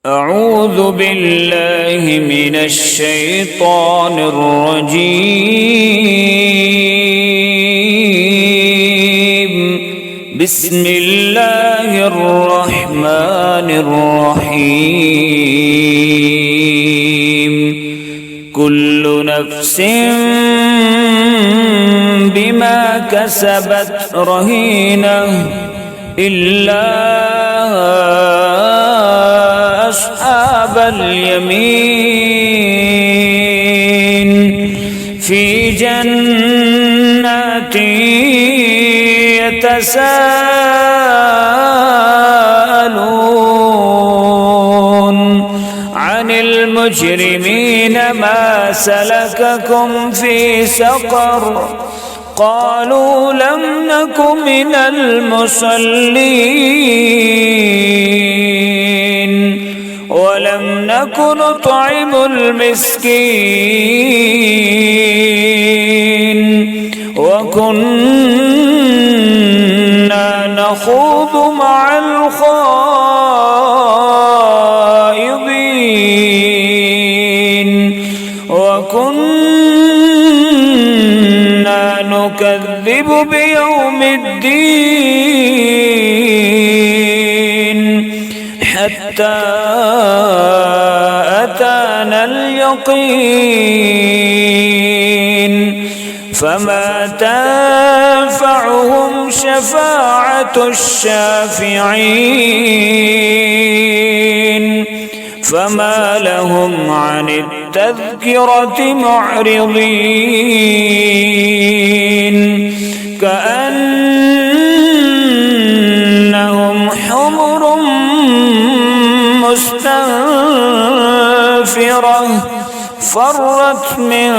أعوذ بالله من الشيطان الرجيم. بسم الله الرحمن الرحيم. كل نفس بما كسبت رهينة إلا أصحاب اليمين في جنات يتساءلون عن المجرمين ما سلككم في سقر قالوا لم نك من المصلين ولم نك نطعم المسكين وكنا نخوض مع الخائضين وكنا نكذب بيوم الدين حتى أتانا اليقين فما تنفعهم شفاعة الشافعين فما لهم عن التذكرة معرضين كأنهم حمر مستنفرة فرت من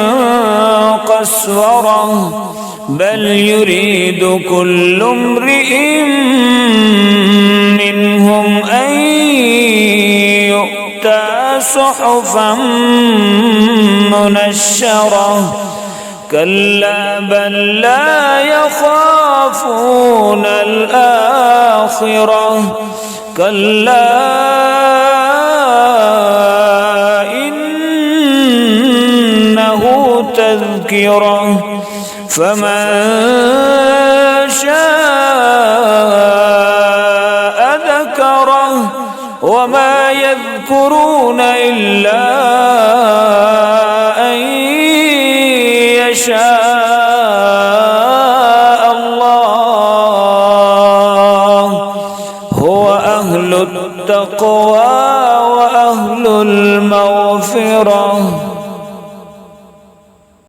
قسورة بل يريد كل امرئ منهم أن يؤتى صحفا منشرة كلا بل لا يخافون الآخرة كلا إنه تذكرة فمن شاء ذكره وما يذكرون إلا أن يشاء الله هو أهل التقوى وأهل المغفرة.